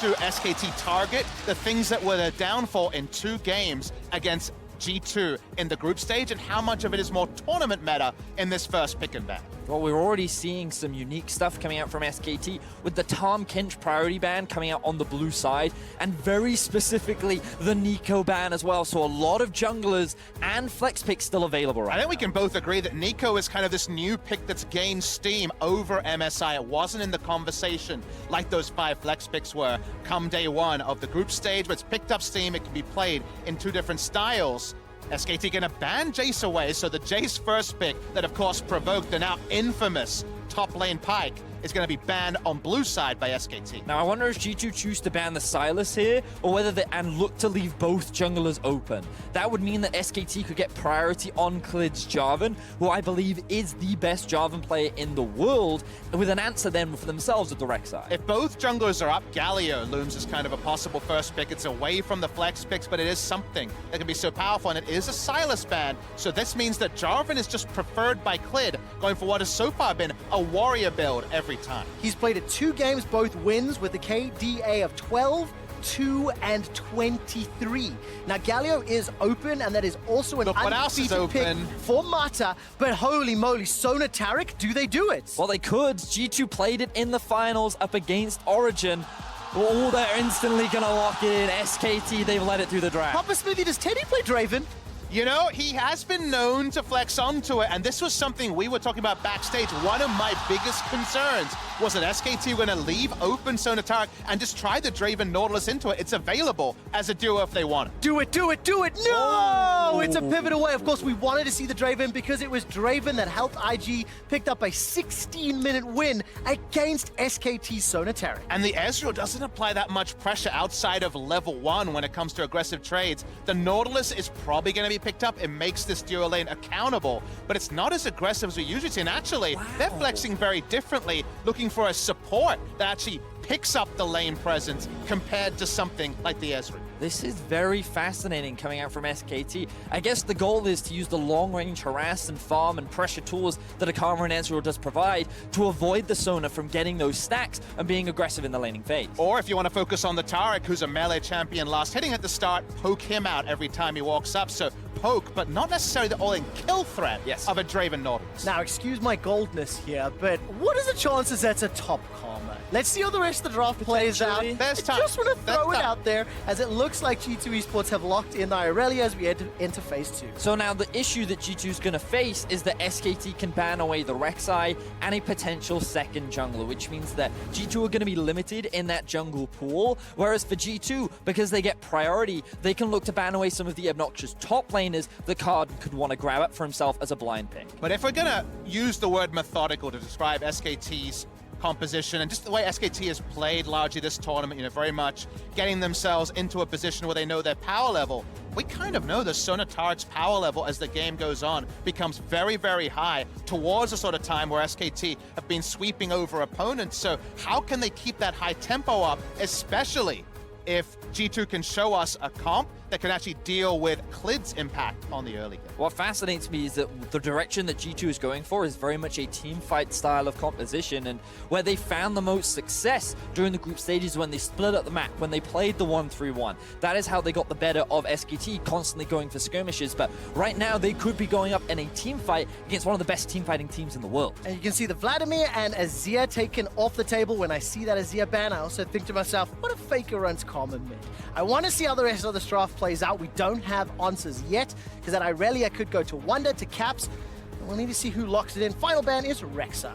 do SKT target the things that were their downfall in 2 games against G2 in the group stage, and how much of it is more tournament meta in this first pick and ban? Well, we're already seeing some unique stuff coming out from SKT with the Tom Kinch priority ban coming out on the blue side, and very specifically the Nico ban as well. So a lot of junglers and flex picks still available right now. I think we can both agree that Nico is kind of this new pick that's gained steam over MSI. It wasn't in the conversation like those 5 flex picks were come day 1 of the group stage, but it's picked up steam. It can be played in 2 different styles. SKT gonna ban Jace away, so the Jace first pick that of course provoked the now infamous top lane Pyke is going to be banned on blue side by SKT. Now I wonder if G2 choose to ban the Sylas here, or whether they and look to leave both junglers open. That would mean that SKT could get priority on Klid's Jarvan, who I believe is the best Jarvan player in the world, with an answer then for themselves at the Rec side. If both junglers are up, Galio looms as kind of a possible first pick. It's away from the flex picks, but it is something that can be so powerful, and it is a Sylas ban, so this means that Jarvan is just preferred by Klid, going for what has so far been a warrior build every time. He's played it 2 games, both wins, with a KDA of 12, 2, and 23. Now, Galio is open, and that is also an undefeated pick for Mata, but holy moly, Sona Taric, do they do it? Well, they could. G2 played it in the finals up against Origin. Oh, they're instantly gonna lock it in. SKT, they've let it through the draft. Papa Smithy, does Teddy play Draven? You know, he has been known to flex onto it, and this was something we were talking about backstage. One of my biggest concerns was that SKT were going to leave open Sona Taric and just try the Draven Nautilus into it. It's available as a duo if they want it. Do it, do it, do it! No! It's a pivot away. Of course, we wanted to see the Draven because it was Draven that helped IG picked up a 16-minute win against SKT Sona Taric. And the Ezreal doesn't apply that much pressure outside of level 1 when it comes to aggressive trades. The Nautilus is probably going to be picked up. It makes this duo lane accountable, but it's not as aggressive as we usually see. And actually, they're flexing very differently, looking for a support that actually picks up the lane presence compared to something like the Ezreal. This is very fascinating coming out from SKT. I guess the goal is to use the long-range harass and farm and pressure tools that Akama and Ezreal does provide to avoid the Sona from getting those stacks and being aggressive in the laning phase. Or if you want to focus on the Taric, who's a melee champion last hitting at the start, poke him out every time he walks up. So poke, but not necessarily the all-in kill threat of a Draven Nautilus. Now, excuse my goldness here, but what are the chances that's a top combo? Let's see how the rest of the draft plays out. I just want to throw it out there, as it looks like G2 Esports have locked in Irelia as we enter phase 2. So now the issue that G2 is going to face is that SKT can ban away the Rek'Sai and a potential second jungler, which means that G2 are going to be limited in that jungle pool, whereas for G2, because they get priority, they can look to ban away some of the obnoxious top laners that Card could want to grab up for himself as a blind pick. But if we're going to use the word methodical to describe SKT's composition and just the way SKT has played largely this tournament, you know, very much getting themselves into a position where they know their power level. We kind of know the Sona Taric's power level as the game goes on becomes very, very high towards the sort of time where SKT have been sweeping over opponents. So how can they keep that high tempo up, especially if G2 can show us a comp that can actually deal with Klid's impact on the early game? What fascinates me is that the direction that G2 is going for is very much a team fight style of composition, and where they found the most success during the group stages when they split up the map, when they played the 1-3-1. That is how they got the better of SKT, constantly going for skirmishes. But right now they could be going up in a team fight against one of the best team fighting teams in the world. And you can see the Vladimir and Azir taken off the table. When I see that Azir ban, I also think to myself, what if Faker runs common mid? I want to see how the rest of the draft plays out. We don't have answers yet, because that Irelia could go to Wonder, to Caps. And we'll need to see who locks it in. Final ban is Rek'Sai.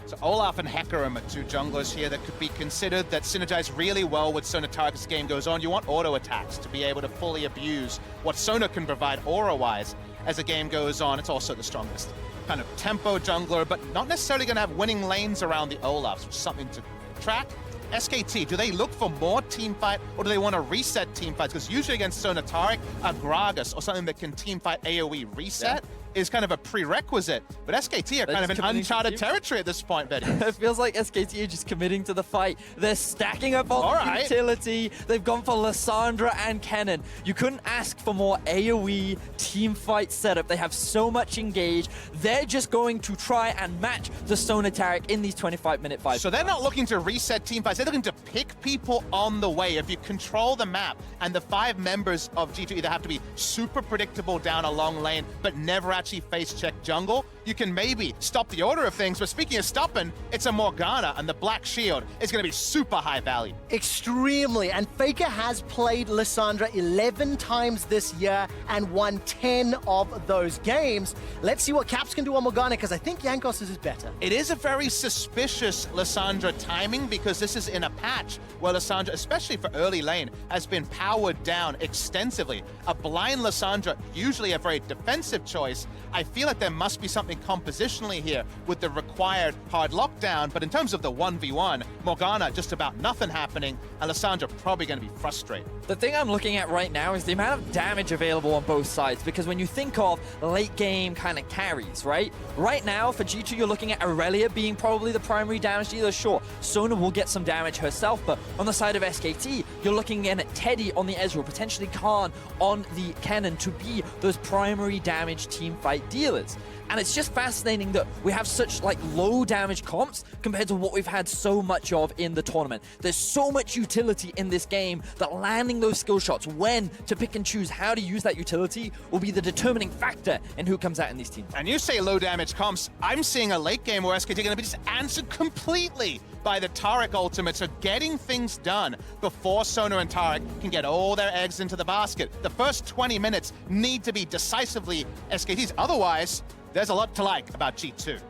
So Olaf and Hecarim are 2 junglers here that could be considered that synergize really well with Sona Taric as the game goes on. You want auto attacks to be able to fully abuse what Sona can provide aura-wise as the game goes on. It's also the strongest kind of tempo jungler, but not necessarily going to have winning lanes around the Olafs, which is something to track. SKT, do they look for more team fight, or do they want to reset team fights? Because usually against Sona Taric, a Gragas or something that can team fight AoE reset is kind of a prerequisite. But SKT are They're kind of just in committing to uncharted you. territory at this point, Betty. It feels like SKT are just committing to the fight. They're stacking up all the right. utility. They've gone for Lissandra and Kennen. You couldn't ask for more AoE team fight setup. They have so much engaged. They're just going to try and match the Sona Taric in these 25-minute fights. So they're not looking to reset team fights. They're looking to pick people on the way. If you control the map and the 5 members of G2 either have to be super predictable down a long lane, but never actually face check jungle, you can maybe stop the order of things. But speaking of stopping, it's a Morgana, and the Black Shield is going to be super high value. Extremely. And Faker has played Lissandra 11 times this year and won 10 of those games. Let's see what Caps can do on Morgana, because I think Jankos is better. It is a very suspicious Lissandra timing, because this is in a patch where Lissandra, especially for early lane, has been powered down extensively. A blind Lissandra, usually a very defensive choice. I feel like there must be something compositionally here with the required hard lockdown, but in terms of the 1v1, Morgana, just about nothing happening, and Lissandra probably going to be frustrated. The thing I'm looking at right now is the amount of damage available on both sides, because when you think of late game kind of carries, right? Right now, for G2, you're looking at Aurelia being probably the primary damage dealer. Sure, Sona will get some damage herself, but on the side of SKT, you're looking again at Teddy on the Ezreal, potentially Khan on the Kennen to be those primary damage team fight dealers. And it's just fascinating that we have such like low damage comps compared to what we've had so much of in the tournament. There's so much utility in this game that landing those skill shots, when to pick and choose how to use that utility, will be the determining factor in who comes out in these teams. And you say low damage comps, I'm seeing a late game where SKT are going to be just answered completely by the Taric ultimate, so getting things done before Sona and Taric can get all their eggs into the basket. The first 20 minutes need to be decisively SKT's, otherwise there's a lot to like about G2.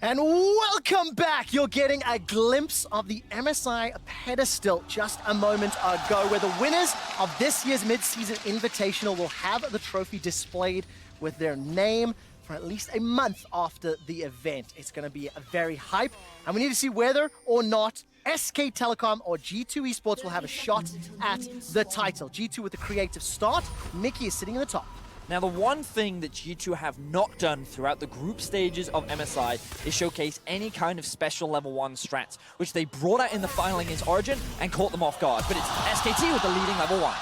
And welcome back. You're getting a glimpse of the MSI pedestal just a moment ago, where the winners of this year's mid-season invitational will have the trophy displayed with their name for at least a month after the event. It's going to be a very hype, and we need to see whether or not SK Telecom or G2 Esports will have a shot at the title. G2 with the creative start. Mickey is sitting in the top. Now, the one thing that G2 have not done throughout the group stages of MSI is showcase any kind of special level 1 strats, which they brought out in the final against Origin and caught them off guard. But it's SKT with the leading level 1.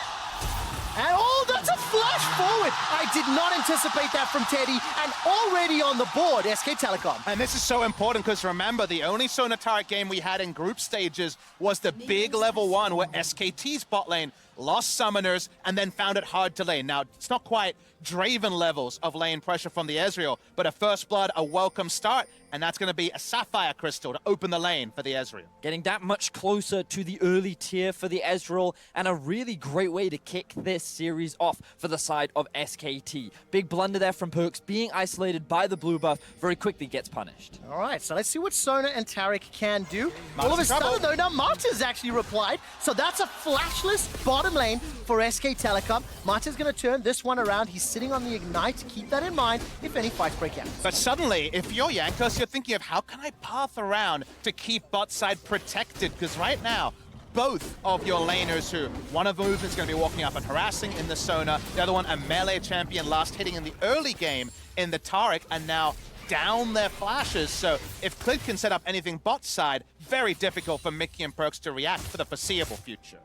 And oh, that's a flash forward. I did not anticipate that from Teddy, and already on the board, SK Telecom. And this is so important, because remember, the only Sona Taric game we had in group stages was the big level 1 where SKT's bot lane lost summoners and then found it hard to lane. Now, it's not quite Draven levels of lane pressure from the Ezreal, but a first blood, a welcome start, and that's going to be a Sapphire Crystal to open the lane for the Ezreal. Getting that much closer to the early tier for the Ezreal, and a really great way to kick this series off for the side of SKT. Big blunder there from Perks, being isolated by the blue buff, very quickly gets punished. All right, so let's see what Sona and Taric can do. All of a in trouble. sudden, though, now Marta's actually replied, so that's a flashless bottom lane for SK Telecom. Marta's going to turn this one around. He's sitting on the Ignite. Keep that in mind if any fights break out. But suddenly, if you're Jankos, you're thinking of how can I path around to keep bot side protected? Because right now, both of your laners, who one of the movements is going to be walking up and harassing in the Sona, the other one a melee champion last hitting in the early game in the Taric, and now down their flashes. So if Clid can set up anything bot side, very difficult for Mickey and Perks to react for the foreseeable future.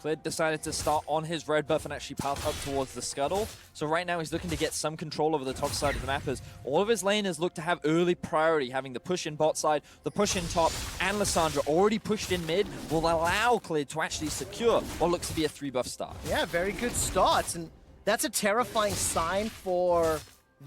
Clid decided to start on his red buff and actually path up towards the scuttle. So right now he's looking to get some control over the top side of the map, as all of his laners look to have early priority, having the push in bot side, the push in top, and Lissandra already pushed in mid will allow Clid to actually secure what looks to be a 3-buff start. Yeah, very good starts, and that's a terrifying sign for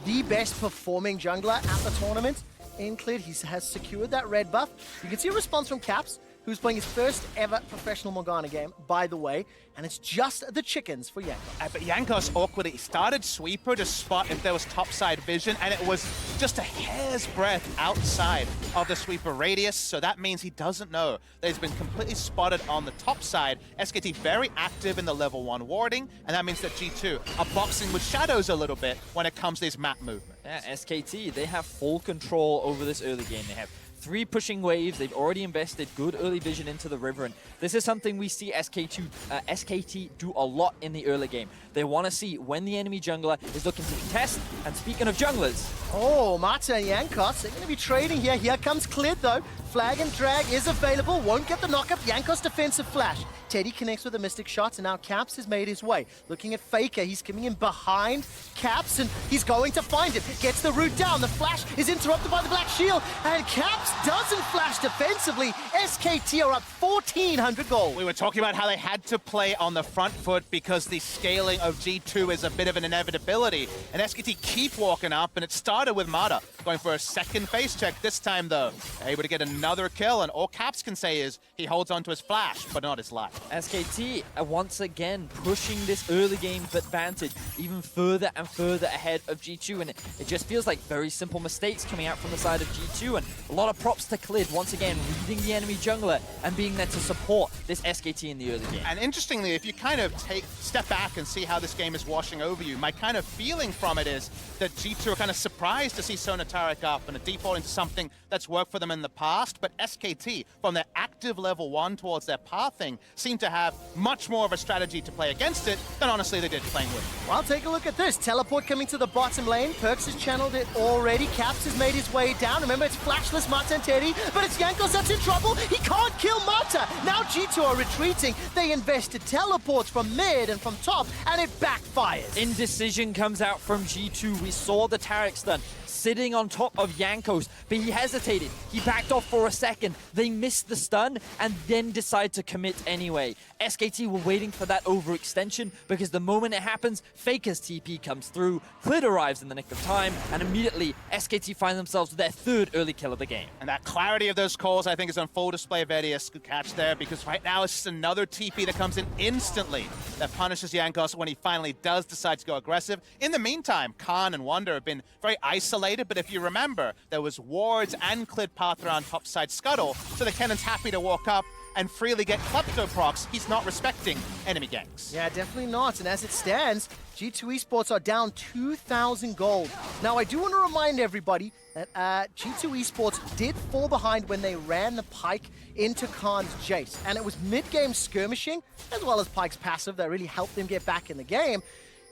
the best performing jungler at the tournament. In Clid, he has secured that red buff. You can see a response from Caps. who's playing his first ever professional Morgana game, by the way, and it's just the chickens for Jankos. But Jankos awkwardly started Sweeper to spot if there was topside vision, and it was just a hair's breadth outside of the Sweeper radius, so that means he doesn't know that he's been completely spotted on the top side. SKT very active in the level 1 warding, and that means that G2 are boxing with shadows a little bit when it comes to these map movements. Yeah, SKT, they have full control over this early game. They have 3 pushing waves. They've already invested good early vision into the river, and this is something we see SKT do a lot in the early game. They want to see when the enemy jungler is looking to contest, and speaking of junglers... Oh, Mata and Jankos, they're going to be trading here. Here comes Clid, though. Flag and drag is available, won't get the knockup. Jankos defensive flash. Teddy connects with a Mystic Shot, and now Caps has made his way. Looking at Faker, he's coming in behind Caps, and he's going to find him. Gets the root down, the flash is interrupted by the Black Shield, and Caps doesn't flash defensively. SKT are up 1,400 gold. We were talking about how they had to play on the front foot because the scaling of G2 is a bit of an inevitability, and SKT keep walking up, and it started with Mata going for a second face check. This time, though, able to get another kill, and all Caps can say is he holds onto his flash, but not his life. SKT once again pushing this early game advantage even further and further ahead of G2, and it just feels like very simple mistakes coming out from the side of G2, and a lot of props to Clid once again reading the enemy jungler and being there to support this SKT in the early game. And interestingly, if you kind of step back and see how this game is washing over you, my kind of feeling from it is that G2 are kind of surprised to see Sonatarek up and a default into something that's worked for them in the past, but SKT, from their active level 1 towards their pathing, seem to have much more of a strategy to play against it than honestly they did playing with it. Well, take a look at this. Teleport coming to the bottom lane. Perks has channeled it already. Caps has made his way down. Remember, it's flashless Mata and Teddy, but it's Jankos that's in trouble. He can't kill Mata. Now G2 are retreating. They invested teleports from mid and from top, and it backfires. Indecision comes out from G2. We saw the Tarek stun sitting on top of Jankos, but he hesitated. He backed off for a second. They missed the stun and then decide to commit anyway. SKT were waiting for that overextension because the moment it happens, Faker's TP comes through, Clid arrives in the nick of time, and immediately SKT find themselves with their 3rd early kill of the game. And that clarity of those calls, I think, is on full display. Vedius good catch there, because right now it's just another TP that comes in instantly that punishes Jankos when he finally does decide to go aggressive. In the meantime, Khan and Wonder have been very isolated, but if you remember, there was wards and Clid path around topside Scuttle, so the Cannon's happy to walk up and freely get Klepto procs. He's not respecting enemy ganks. Yeah, definitely not. And as it stands, G2 Esports are down 2,000 gold. Now, I do want to remind everybody that G2 Esports did fall behind when they ran the Pyke into Khan's Jace. And it was mid-game skirmishing, as well as Pyke's passive, that really helped them get back in the game.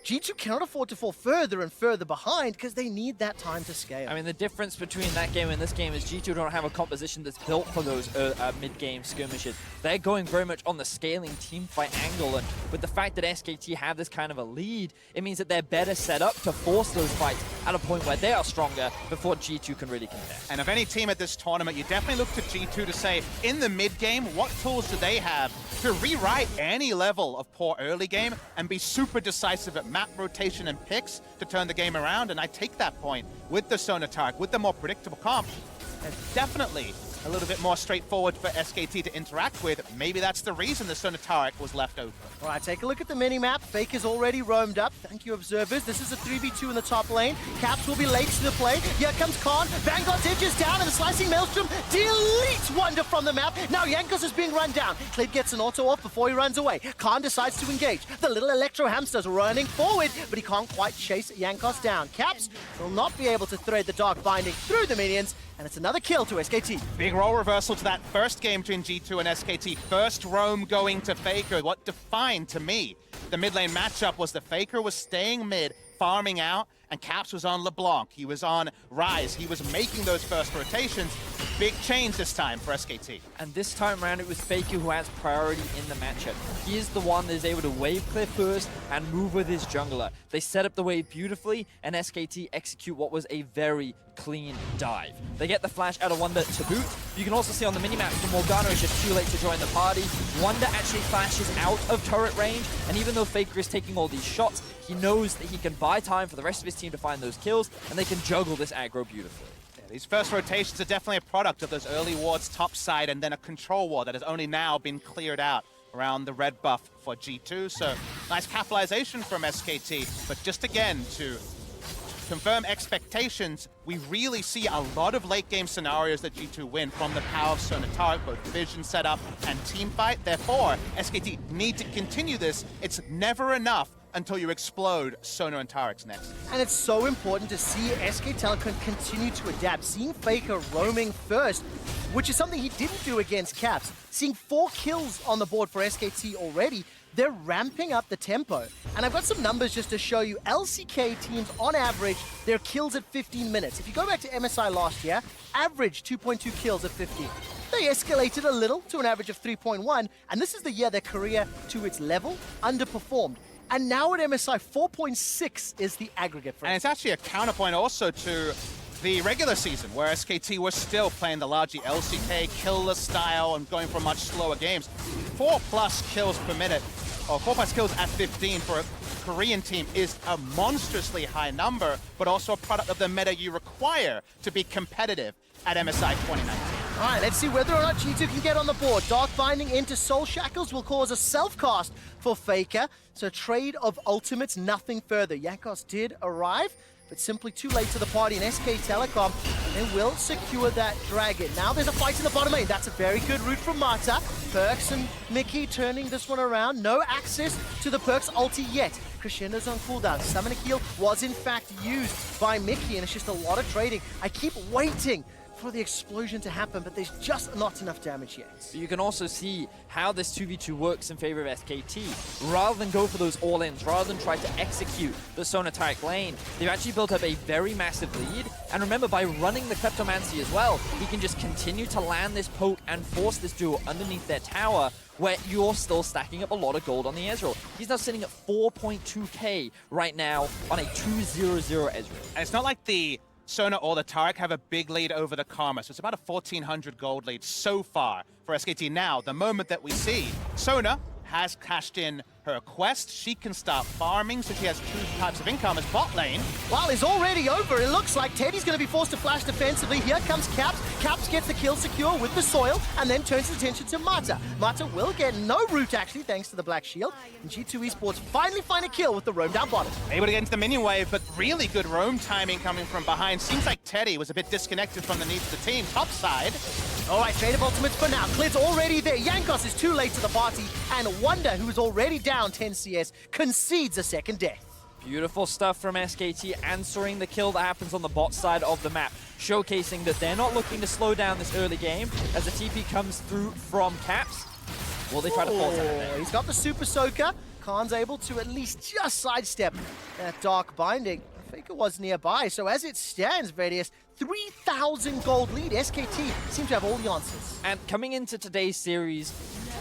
G2 cannot afford to fall further and further behind because they need that time to scale. I mean, the difference between that game and this game is G2 don't have a composition that's built for those mid-game skirmishes. They're going very much on the scaling teamfight angle, and with the fact that SKT have this kind of a lead, it means that they're better set up to force those fights at a point where they are stronger before G2 can really contest. And of any team at this tournament, you definitely look to G2 to say, in the mid-game, what tools do they have to rewrite any level of poor early game and be super decisive at map rotation and picks to turn the game around? And I take that point with the Sonatarek, with the more predictable comp, and definitely a little bit more straightforward for SKT to interact with. Maybe that's the reason the Sonatarek was left open. All right, take a look at the mini-map. Faker's already roamed up. Thank you, observers. This is a 3v2 in the top lane. Caps will be late to the play. Here comes Khan. Vanguard's edges down, and the slicing Maelstrom deletes Wonder from the map. Now Jankos is being run down. Clid gets an auto off before he runs away. Khan decides to engage. The little Electro Hamster's running forward, but he can't quite chase Jankos down. Caps will not be able to thread the Dark Binding through the minions, and it's another kill to SKT. Big role reversal to that first game between G2 and SKT. First roam going to Faker. What defined, to me, the mid lane matchup was the Faker was staying mid, farming out, and Caps was on LeBlanc. He was on Rise. He was making those first rotations. Big change this time for SKT. And this time around, it was Faker who has priority in the matchup. He is the one that is able to wave clear first and move with his jungler. They set up the wave beautifully, and SKT execute what was a very clean dive. They get the flash out of Wonder to boot. You can also see on the minimap that Morgana is just too late to join the party. Wonder actually flashes out of turret range, and even though Faker is taking all these shots, he knows that he can buy time for the rest of his team to find those kills, and they can juggle this aggro beautifully. These first rotations are definitely a product of those early wards topside and then a control ward that has only now been cleared out around the red buff for G2. So nice capitalization from SKT, but just again to confirm expectations, we really see a lot of late game scenarios that G2 win from the power of Sonataric, both vision setup and team fight. Therefore, SKT need to continue this. It's never enough until you explode Sona and Tarek's next. And it's so important to see SK Telecom continue to adapt. Seeing Faker roaming first, which is something he didn't do against Caps. Seeing 4 kills on the board for SKT already, they're ramping up the tempo. And I've got some numbers just to show you. LCK teams, on average, their kills at 15 minutes. If you go back to MSI last year, average 2.2 kills at 15. They escalated a little to an average of 3.1, and this is the year their career to its level underperformed. And now at MSI, 4.6 is the aggregate for And it's actually a counterpoint also to the regular season, where SKT was still playing the largely LCK killer style and going for much slower games. 4+ kills per minute, or 4+ kills at 15 for a Korean team is a monstrously high number, but also a product of the meta you require to be competitive at MSI 2019. All right, let's see whether or not G2 can get on the board. Dark Binding into Soul Shackles will cause a self-cast for Faker. So trade of ultimates, nothing further. Yakos did arrive, but simply too late to the party. And SK Telecom, they will secure that dragon. Now there's a fight in the bottom lane. That's a very good route from Mata. Perks and Mickey turning this one around. No access to the Perks ulti yet. Crescendo's on cooldown. Summoner Heal was in fact used by Mickey, and it's just a lot of trading. I keep waiting for the explosion to happen, but there's just not enough damage yet. You can also see how this 2v2 works in favor of SKT. Rather than go for those all-ins, rather than try to execute the Sonataric lane, they've actually built up a very massive lead. And remember, by running the Kleptomancy as well, he can just continue to land this poke and force this duo underneath their tower, where you're still stacking up a lot of gold on the Ezreal. He's now sitting at 4.2k right now on a 2-0-0 Ezreal. And it's not like the Sona or the Tarek have a big lead over the Karma, so it's about a 1,400 gold lead so far for SKT. Now, the moment that we see, Sona has cashed in her quest. She can start farming, so she has 2 types of income as bot lane. Well, it's already over. It looks like Teddy's going to be forced to flash defensively. Here comes Caps. Caps gets the kill secure with the soil and then turns his attention to Mata. Mata will get no root, actually, thanks to the Black Shield. And G2 Esports finally find a kill with the roam down bottom. Able to get into the minion wave, but really good roam timing coming from behind. Seems like Teddy was a bit disconnected from the needs of the team. Top side. All right, trade of ultimates for now. Klid's already there. Jankos is too late to the party. And Wonder, who is already down 10 CS, concedes a second death. Beautiful stuff from SKT, answering the kill that happens on the bot side of the map, showcasing that they're not looking to slow down this early game as the TP comes through from Caps. Will they try to force it? He's got the Super Soaker. Khan's able to at least just sidestep that Dark Binding. Faker was nearby, so as it stands, Vedius, 3,000 gold lead. SKT seem to have all the answers. And coming into today's series,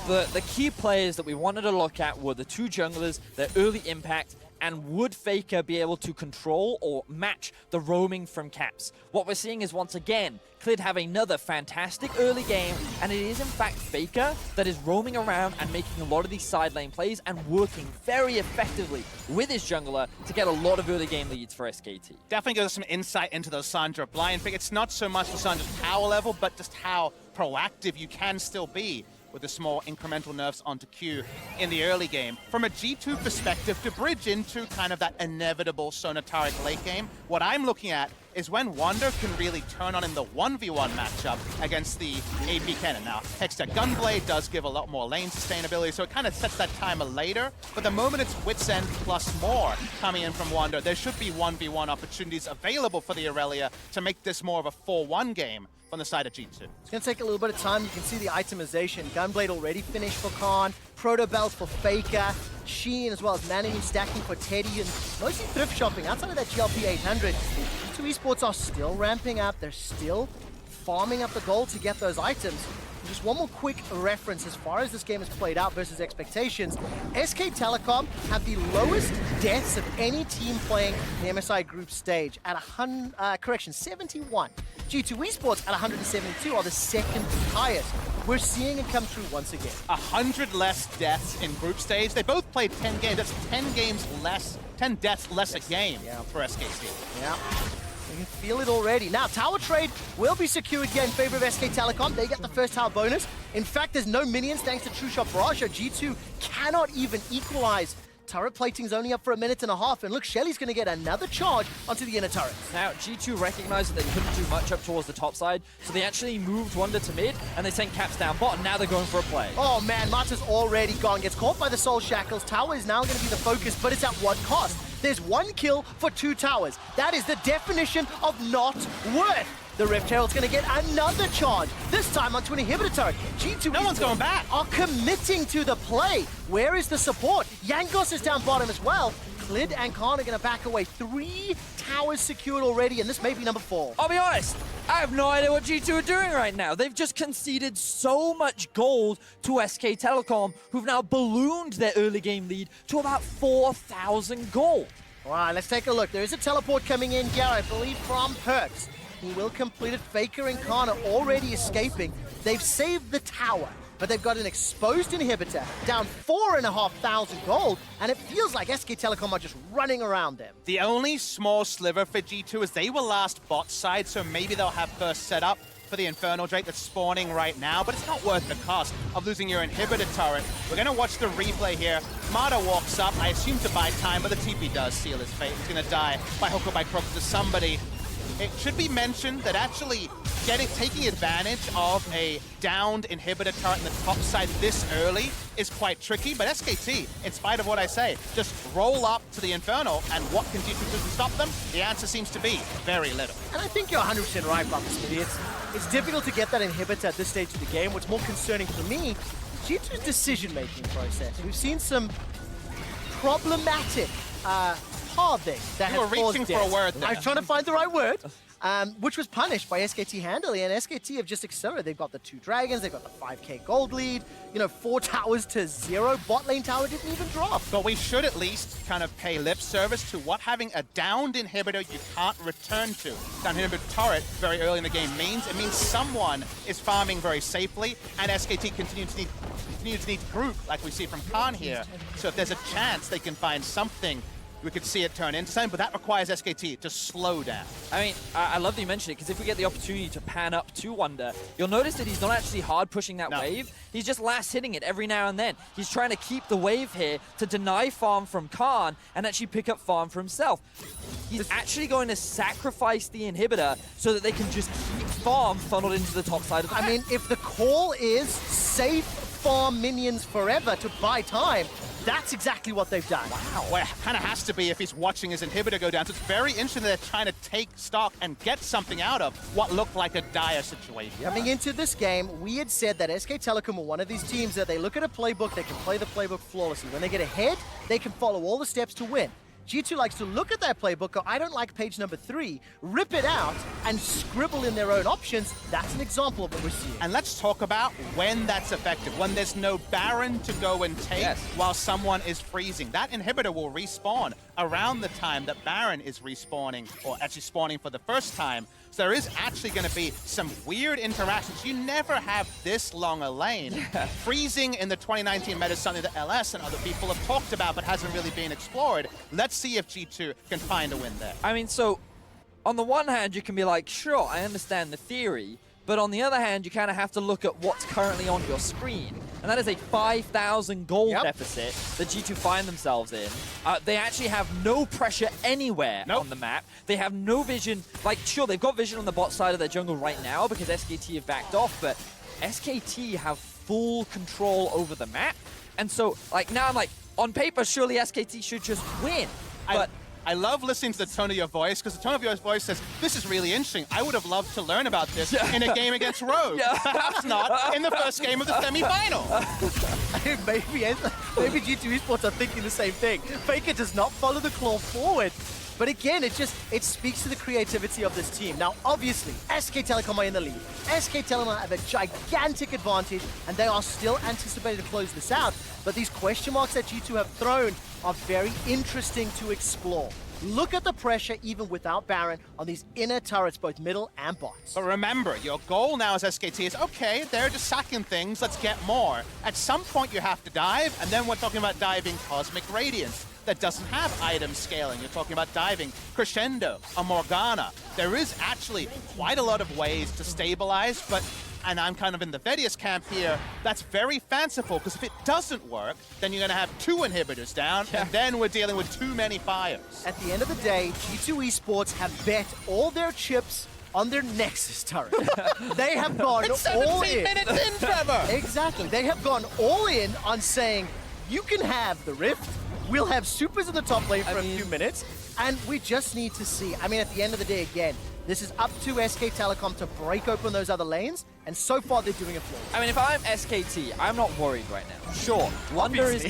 the key players that we wanted to look at were the 2 junglers, their early impact, and would Faker be able to control or match the roaming from Caps? What we're seeing is, once again, Klid have another fantastic early game, and it is in fact Faker that is roaming around and making a lot of these side lane plays and working very effectively with his jungler to get a lot of early game leads for SKT. Definitely gives us some insight into the Sandra blind pick. It's not so much the Sandra's power level, but just how proactive you can still be with the small incremental nerfs onto Q in the early game. From a G2 perspective, to bridge into kind of that inevitable Sonataric late game, what I'm looking at is when Wander can really turn on in the 1v1 matchup against the AP Cannon. Now, Hextech Gunblade does give a lot more lane sustainability, so it kind of sets that timer later, but the moment it's Wit's End plus more coming in from Wander, there should be 1v1 opportunities available for the Aurelia to make this more of a 4-1 game on the side of G2. It's going to take a little bit of time. You can see the itemization. Gunblade already finished for Khan. Proto Belt for Faker. Sheen as well as Manning stacking for Teddy. And mostly thrift shopping outside of that GLP 800. G2 Esports are still ramping up. They're still farming up the gold to get those items. And just one more quick reference as far as this game has played out versus expectations. SK Telecom have the lowest deaths of any team playing the MSI group stage at 71. G2 Esports at 172 are the second highest. We're seeing it come true once again. 100 less deaths in group stage. They both played 10 games. That's 10 games less, 10 deaths less a game for SKT. Yeah. You can feel it already. Now, tower trade will be secured here in favor of SK Telecom. They get the first tower bonus. In fact, there's no minions thanks to True Shot Barrage. G2 cannot even equalize. Turret plating's only up for 1.5 minutes, and look, Shelly's going to get another charge onto the inner turret. Now, G2 recognized that they couldn't do much up towards the top side, so they actually moved Wonder to mid, and they sent Caps down bot, and now they're going for a play. Oh man, Mata's already gone. Gets caught by the Soul Shackles. Tower is now going to be the focus, but it's at what cost? There's 1 kill for 2 towers. That is the definition of not worth. The Rift Herald's going to get another charge, this time onto an inhibitor turret. G2 No one's going back. Are committing to the play. Where is the support? Yankos is down bottom as well. Klid and Khan are going to back away. 3 towers secured already, and this may be number 4. I'll be honest, I have no idea what G2 are doing right now. They've just conceded so much gold to SK Telecom, who've now ballooned their early game lead to about 4,000 gold. All right, let's take a look. There is a teleport coming in here, I believe, from Perks. He will complete it. Faker and Khan are already escaping. They've saved the tower, but they've got an exposed inhibitor, down 4,500 gold, and it feels like SK Telecom are just running around them. The only small sliver for G2 is they were last bot side, so maybe they'll have first set up for the Infernal Drake that's spawning right now, but it's not worth the cost of losing your inhibitor turret. We're going to watch the replay here. Mata walks up, I assume to buy time, but the TP does seal his fate. He's going to die by hook or by crook to somebody. It should be mentioned that actually taking advantage of a downed inhibitor turret in the top side this early is quite tricky, but SKT, in spite of what I say, just roll up to the Infernal, and what can G2 do to stop them? The answer seems to be very little. And I think you're 100% right, Papa Smitty. It's difficult to get that inhibitor at this stage of the game. What's more concerning for me, G2's decision-making process. We've seen some problematic pathing that You were has caused reaching for death. a word there. I was trying to find the right word. Which was punished by SKT handily, and SKT have just accelerated. They've got the 2 dragons, they've got the 5k gold lead, 4 towers to 0. Bot lane tower didn't even drop. But we should at least kind of pay lip service to what having a downed inhibitor you can't return to, downed inhibitor turret very early in the game means. It means someone is farming very safely, and SKT continues to need group, like we see from Khan here. So if there's a chance they can find something, we could see it turn into something, but that requires SKT to slow down. I mean, I love that you mentioned it, because if we get the opportunity to pan up to Wonder, you'll notice that he's not actually hard pushing that wave. He's just last hitting it every now and then. He's trying to keep the wave here to deny farm from Khan and actually pick up farm for himself. He's actually going to sacrifice the inhibitor so that they can just keep farm funneled into the top side of the map. I mean, if the call is safe farm minions forever to buy time, that's exactly what they've done. Wow, well, it kind of has to be if he's watching his inhibitor go down. So it's very interesting that they're trying to take stock and get something out of what looked like a dire situation. Coming into this game, we had said that SK Telecom were one of these teams that they look at a playbook, they can play the playbook flawlessly. When they get ahead, they can follow all the steps to win. G2 likes to look at that playbook, go, I don't like page number 3, rip it out, and scribble in their own options. That's an example of what we're seeing. And let's talk about when that's effective. When there's no Baron to go and take while someone is freezing. That inhibitor will respawn around the time that Baron is respawning, or actually spawning for the first time. So there is actually going to be some weird interactions. You never have this long a lane. Freezing in the 2019 meta is something that LS and other people have talked about, but hasn't really been explored. Let's see if G2 can find a win there. I mean, so on the one hand, you can be like, sure, I understand the theory, but on the other hand, you kind of have to look at what's currently on your screen. And that is a 5,000 gold deficit that G2 find themselves in. They actually have no pressure anywhere on the map. They have no vision. Like, sure, they've got vision on the bot side of their jungle right now because SKT have backed off, but SKT have full control over the map. And so, like, now I'm like, on paper, surely SKT should just win. But I love listening to the tone of your voice, because the tone of your voice says, this is really interesting. I would have loved to learn about this in a game against Rogue. Perhaps not in the first game of the semi-final. maybe G2 Esports are thinking the same thing. Faker does not follow the claw forward. But again, it speaks to the creativity of this team. Now, obviously, SK Telecom are in the lead. SK Telecom have a gigantic advantage, and they are still anticipated to close this out. But these question marks that G2 have thrown are very interesting to explore. Look at the pressure, even without Baron, on these inner turrets, both middle and bots. But remember, your goal now as SKT is, okay, they're just sacking things, let's get more. At some point, you have to dive, and then we're talking about diving Cosmic Radiance. that doesn't have item scaling. You're talking about diving, Crescendo, a Morgana. There is actually quite a lot of ways to stabilize, but, and I'm kind of in the Vedius camp here, that's very fanciful, because if it doesn't work, then you're going to have 2 inhibitors down, and then we're dealing with too many fires. At the end of the day, G2 Esports have bet all their chips on their Nexus turret. They have gone It's all 17 in. minutes in, Trevor! Exactly. They have gone all in on saying, you can have the Rift, we'll have supers in the top lane for a few minutes, and we just need to see. I mean, at the end of the day, again, this is up to SK Telecom to break open those other lanes, and so far they're doing it flawless. I mean, if I'm SKT, I'm not worried right now. Sure, Wonder is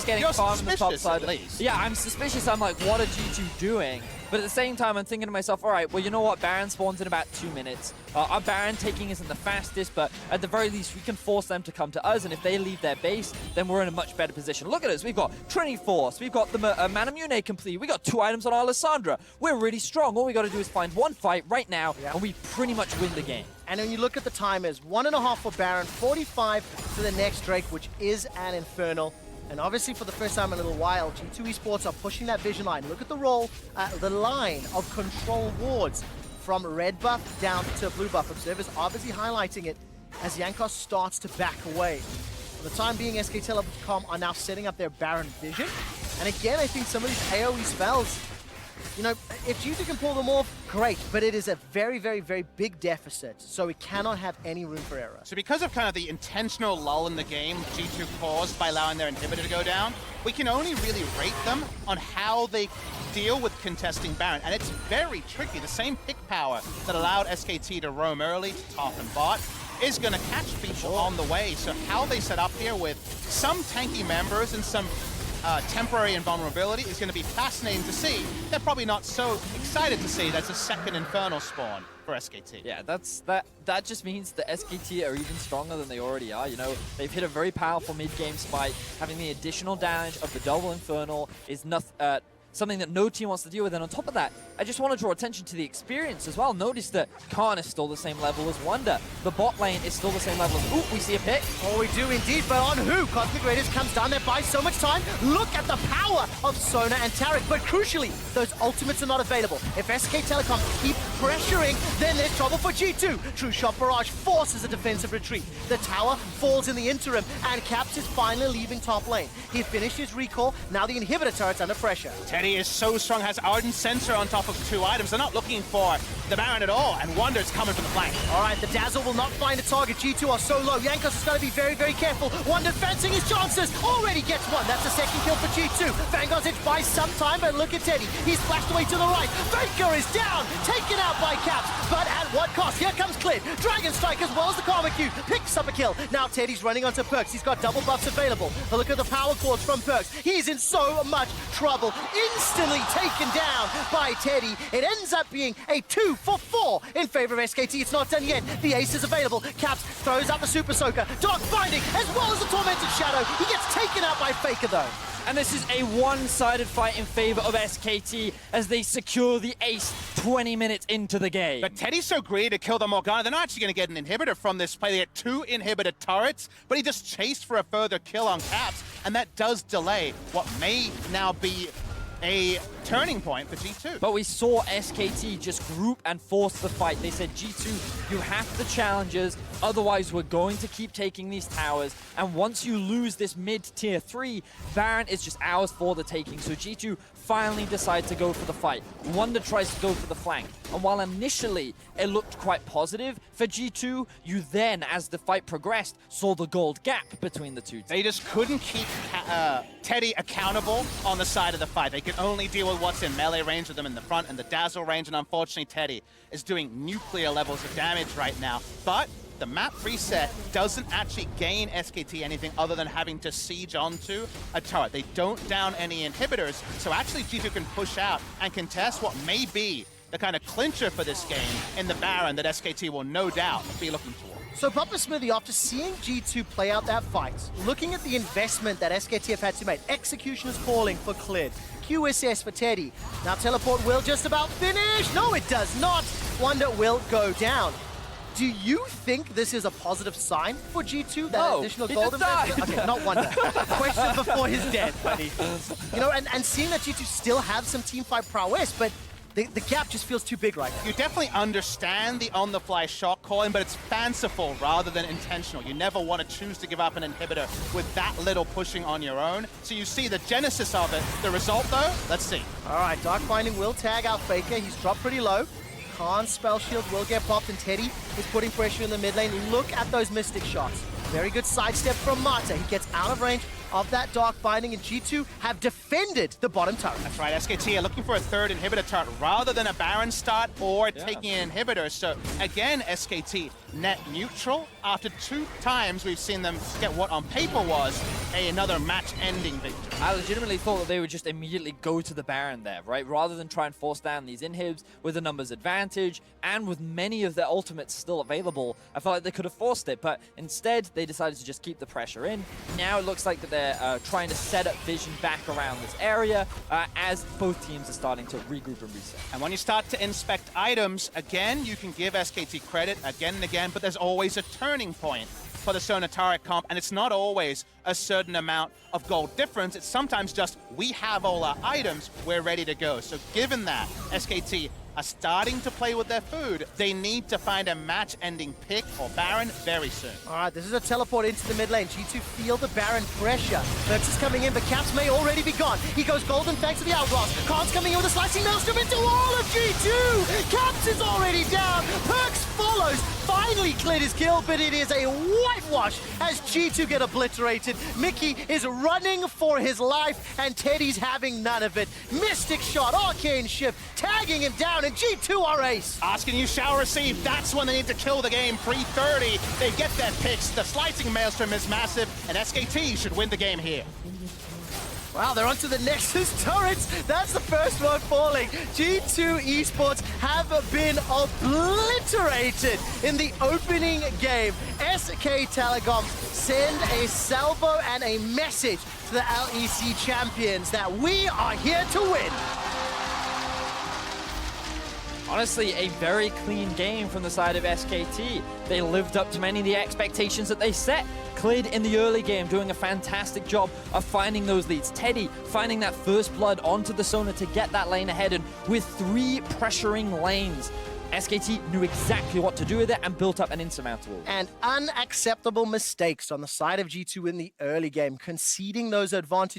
getting You're farmed on the top suspicious, side. at least. Yeah, I'm suspicious. I'm like, what are G2 doing? But at the same time, I'm thinking to myself, all right, well, you know what? Baron spawns in about 2 minutes. Our Baron taking isn't the fastest, but at the very least, we can force them to come to us, and if they leave their base, then we're in a much better position. Look at us. We've got Trinity Force. We've got the Manamune complete. We got 2 items on our Lissandra. We're really strong. All we got to do is find one fight right now, and we pretty much win the game. And when you look at the timers, 1.5 for Baron, 45 to the next Drake, which is an Infernal. And obviously, for the first time in a little while, G2 Esports are pushing that vision line. Look at the the line of control wards from red buff down to blue buff. Observers obviously highlighting it as Jankos starts to back away. For the time being, SK Telecom are now setting up their Baron vision. And again, I think some of these AoE spells, you know, if G2 can pull them off, great, but it is a very, very, very big deficit, so it cannot have any room for error. So because of kind of the intentional lull in the game G2 caused by allowing their inhibitor to go down, we can only really rate them on how they deal with contesting Baron, and it's very tricky. The same pick power that allowed SKT to roam early to top and bot is going to catch people on the way, so how they set up here with some tanky members and some temporary invulnerability is going to be fascinating to see. They're probably not so excited to see that's a second Infernal spawn for SKT. Yeah, that just means that SKT are even stronger than they already are. You know, they've hit a very powerful mid-game spike. Having the additional damage of the double Infernal is something that no team wants to deal with. And on top of that, I just want to draw attention to the experience as well. Notice that Khan is still the same level as Wonder. The bot lane is still the same level as... Ooh, we see a pick. Oh, we do indeed, but on who? Cosmic Raiders comes down there, buys so much time. Look at the power of Sona and Taric, but crucially, those ultimates are not available. If SK Telecom keep pressuring, then there's trouble for G2. True Shot Barrage forces a defensive retreat. The tower falls in the interim, and Caps is finally leaving top lane. He finished his recall, now the inhibitor turret's under pressure. Teddy is so strong, has Ardent Sensor on top of 2 items. They're not looking for the Baron at all, and Wonder's coming from the flank. All right, the Dazzle will not find a target. G2 are so low. Jankos has got to be very, very careful. Wonder fencing his chances. Already gets one. That's a second kill for G2. Vanguard's it buys some time, but look at Teddy. He's flashed away to the right. Faker is down, taken out by Caps, but at what cost? Here comes Clid. Dragon Strike as well as the Karma Q picks up a kill. Now Teddy's running onto Perks. He's got double buffs available. But look at the power chords from Perks. He's in so much trouble. Instantly taken down by Teddy. It ends up being a 2 for 4 in favor of SKT. It's not done yet. The ace is available. Caps throws out the Super Soaker. Dark Binding as well as the Tormented Shadow. He gets taken out by Faker though. And this is a one-sided fight in favor of SKT as they secure the ace 20 minutes into the game. But Teddy's so greedy to kill the Morgana, they're not actually going to get an inhibitor from this play. They get 2 inhibitor turrets, but he just chased for a further kill on Caps, and that does delay what may now be a turning point for G2. But we saw SKT just group and force the fight. They said, G2, you have the challengers, otherwise we're going to keep taking these towers. And once you lose this mid-tier 3, Baron is just ours for the taking. So G2 finally decide to go for the fight. Wonder tries to go for the flank. And while initially it looked quite positive for G2, you then, as the fight progressed, saw the gold gap between the two teams. They just couldn't keep Teddy accountable on the side of the fight. They could only deal with what's in melee range with them in the front and the dazzle range, and unfortunately Teddy is doing nuclear levels of damage right now. But the map reset doesn't actually gain SKT anything other than having to siege onto a turret. They don't down any inhibitors, so actually G2 can push out and contest what may be the kind of clincher for this game in the Baron that SKT will no doubt be looking for. So Papa Smithy, after seeing G2 play out that fight, looking at the investment that SKT have had to make, execution is calling for Clid, QSS for Teddy. Now Teleport will just about finish. No, it does not. Wonder will go down. Do you think this is a positive sign for G2? That No, additional he gold just died. investment? Okay, not wonder. Question before he's dead, buddy. You know, and seeing that G2 still have some teamfight prowess, but the gap just feels too big right now. You definitely understand the on-the-fly shot calling, but it's fanciful rather than intentional. You never want to choose to give up an inhibitor with that little pushing on your own. So you see the genesis of it. The result, though, let's see. All right, Dark Binding will tag out Faker. He's dropped pretty low. Khan's spell shield will get popped, and Teddy is putting pressure in the mid lane. Look at those Mystic shots. Very good sidestep from Mata. He gets out of range of that Dark Binding, and G2 have defended the bottom turret. That's right, SKT are looking for a third inhibitor turret rather than a Baron start or taking an inhibitor. So again, SKT net neutral. After 2 times we've seen them get what on paper was another match-ending victory. I legitimately thought that they would just immediately go to the Baron there, right? Rather than try and force down these inhibs with a numbers advantage and with many of their ultimates still available, I felt like they could have forced it, but instead they decided to just keep the pressure in. Now it looks like that they're trying to set up vision back around this area as both teams are starting to regroup and reset. And when you start to inspect items, again, you can give SKT credit again and again, but there's always a turning point for the Sonataric comp, and it's not always a certain amount of gold difference. It's sometimes just, we have all our items, we're ready to go. So given that SKT are starting to play with their food, they need to find a match-ending pick or Baron very soon. All right, this is a teleport into the mid lane. G2 feel the Baron pressure. Perks is coming in, but Caps may already be gone. He goes golden thanks to the Outlaws. Khan's coming in with a slicing maelstrom into all of G2! Caps is already down. Perks follows. Finally cleared his kill, but it is a whitewash as G2 get obliterated. Mickey is running for his life, and Teddy's having none of it. Mystic shot, arcane shift, tagging him down, and G2 are ace. Asking you shall receive, that's when they need to kill the game. 3:30, they get their picks. The slicing maelstrom is massive, and SKT should win the game here. Wow, they're onto the Nexus turrets. That's the first one falling. G2 Esports have been obliterated in the opening game. SK Telecom send a salvo and a message to the LEC champions that we are here to win. Honestly, a very clean game from the side of SKT. They lived up to many of the expectations that they set. Cleared in the early game, doing a fantastic job of finding those leads. Teddy finding that first blood onto the Sona to get that lane ahead, and with 3 pressuring lanes, SKT knew exactly what to do with it and built up an insurmountable. And unacceptable mistakes on the side of G2 in the early game, conceding those advantages.